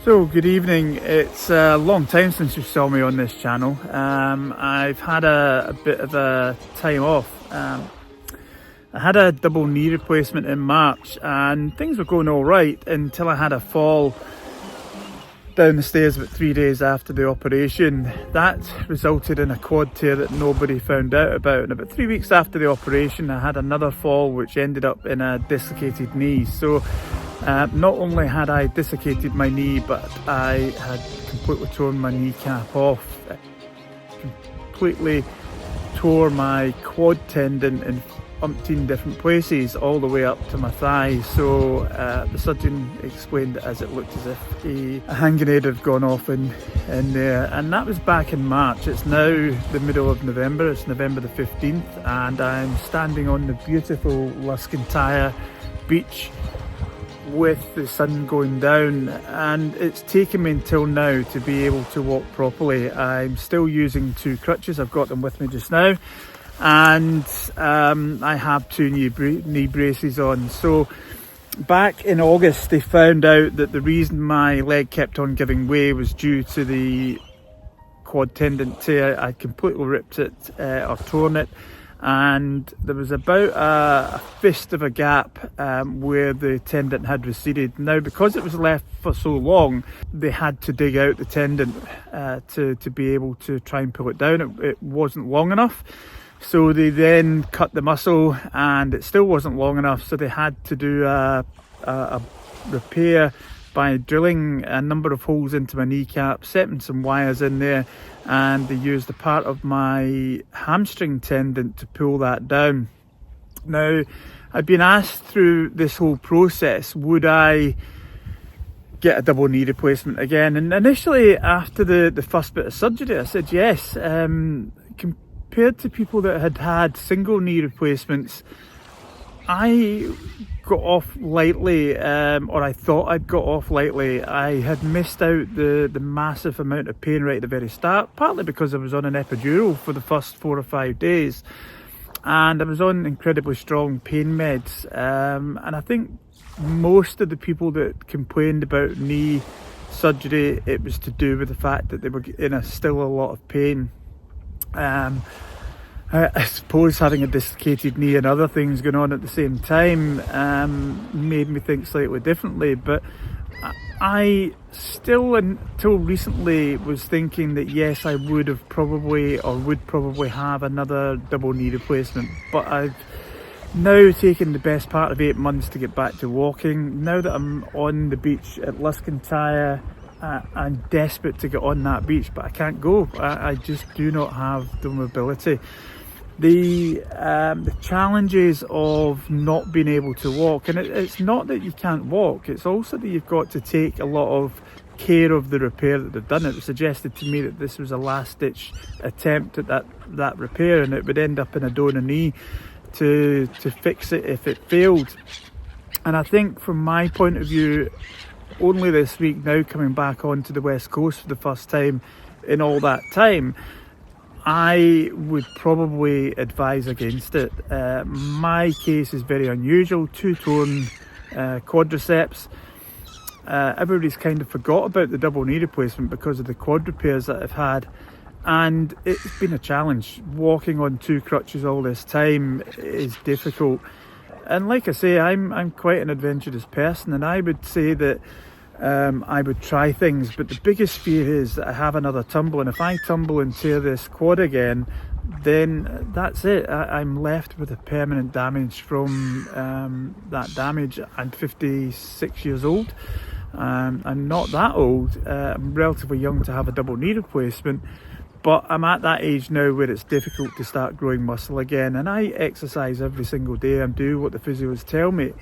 So good evening. It's a long time since you saw me on this channel. I've had a bit of a time off. I had a double knee replacement in March and things were going all right until I had a fall down the stairs about 3 days after the operation. That resulted in a quad tear that nobody found out about, and about 3 weeks after the operation I had another fall which ended up in a dislocated knee. So not only had I dislocated my knee, but I had completely torn my kneecap off. Completely tore my quad tendon in umpteen different places all the way up to my thigh. So the surgeon explained it as it looked as if a hand grenade had gone off in there, and that was back in March. It's now the middle of November. It's November the 15th and I'm standing on the beautiful Luskintyre Beach with the sun going down, and it's taken me until now to be able to walk properly. I'm still using 2 crutches. I've got them with me just now, and I have 2 knee braces on. So back in August they found out that the reason my leg kept on giving way was due to the quad tendon tear. I completely ripped it or torn it, and there was about a fist of a gap where the tendon had receded. Now, because it was left for so long, they had to dig out the tendon to be able to try and pull it down. It wasn't long enough, so they then cut the muscle and it still wasn't long enough, so they had to do a repair by drilling a number of holes into my kneecap, setting some wires in there, and they used a part of my hamstring tendon to pull that down. Now, I'd been asked through this whole process, would I get a double knee replacement again? And initially, after the first bit of surgery, I said yes. Compared to people that had had single knee replacements, I got off lightly, or I thought I'd got off lightly. I had missed out the massive amount of pain right at the very start, partly because I was on an epidural for the first 4 or 5 days, and I was on incredibly strong pain meds, and I think most of the people that complained about knee surgery, it was to do with the fact that they were in still a lot of pain. I suppose having a dislocated knee and other things going on at the same time made me think slightly differently, but I still, until recently, was thinking that yes, I would probably have another double knee replacement. But I've now taken the best part of 8 months to get back to walking. Now that I'm on the beach at Luskintyre, I'm desperate to get on that beach, but I can't go. I just do not have the mobility. The challenges of not being able to walk, and it's not that you can't walk, it's also that you've got to take a lot of care of the repair that they've done. It was suggested to me that this was a last-ditch attempt at that repair, and it would end up in a donor knee to fix it if it failed. And I think from my point of view, only this week now, coming back onto the West Coast for the first time in all that time, I would probably advise against it. My case is very unusual, 2 torn quadriceps. Everybody's kind of forgot about the double knee replacement because of the quad repairs that I've had, and it's been a challenge. Walking on 2 crutches all this time is difficult, and like I say, I'm quite an adventurous person, and I would say that I would try things, but the biggest fear is that I have another tumble, and if I tumble and tear this quad again, then that's it. I'm left with a permanent damage from that damage. I'm 56 years old. I'm not that old. I'm relatively young to have a double knee replacement, But I'm at that age now where it's difficult to start growing muscle again, and I exercise every single day and do what the physios tell me.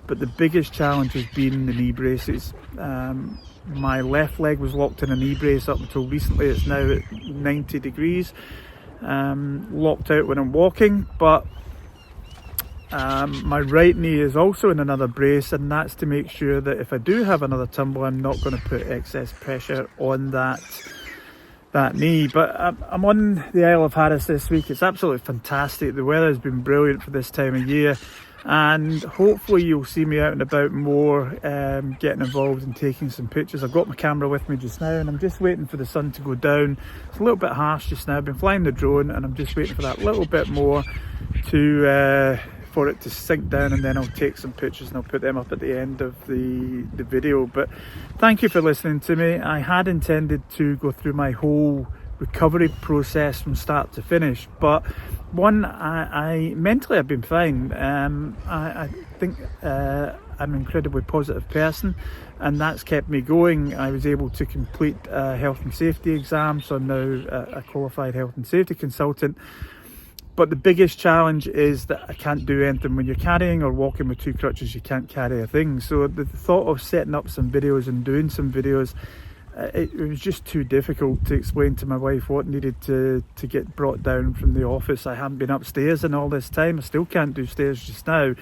But the biggest challenge has been the knee braces. My left leg was locked in a knee brace up until recently. It's now at 90 degrees, locked out when I'm walking, but my right knee is also in another brace, and that's to make sure that if I do have another tumble, I'm not going to put excess pressure on that knee. But I'm on the Isle of Harris this week. It's absolutely fantastic. The weather has been brilliant for this time of year, and hopefully you'll see me out and about more, getting involved and taking some pictures. I've got my camera with me just now, and I'm just waiting for the sun to go down. It's a little bit harsh just now. I've been flying the drone, and I'm just waiting for that little bit more to for it to sink down, and then I'll take some pictures and I'll put them up at the end of the video. But thank you for listening to me. I had intended to go through my whole recovery process from start to finish, but I mentally I've been fine. I think I'm an incredibly positive person, and that's kept me going. I was able to complete a health and safety exam, so I'm now a qualified health and safety consultant. But the biggest challenge is that I can't do anything. When you're carrying or walking with two crutches, you can't carry a thing. So the thought of setting up some videos and doing some videos, it was just too difficult to explain to my wife what needed to get brought down from the office. I haven't been upstairs in all this time. I still can't do stairs just now.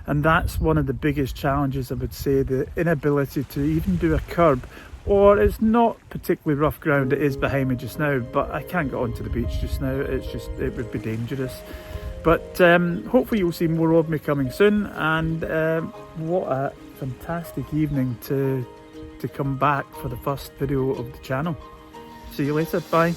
And that's one of the biggest challenges, I would say, the inability to even do a curb. Or it's not particularly rough ground, it is behind me just now, but I can't get onto the beach just now. It would be dangerous. But hopefully you'll see more of me coming soon, and what a fantastic evening to come back for the first video of the channel. See you later, bye.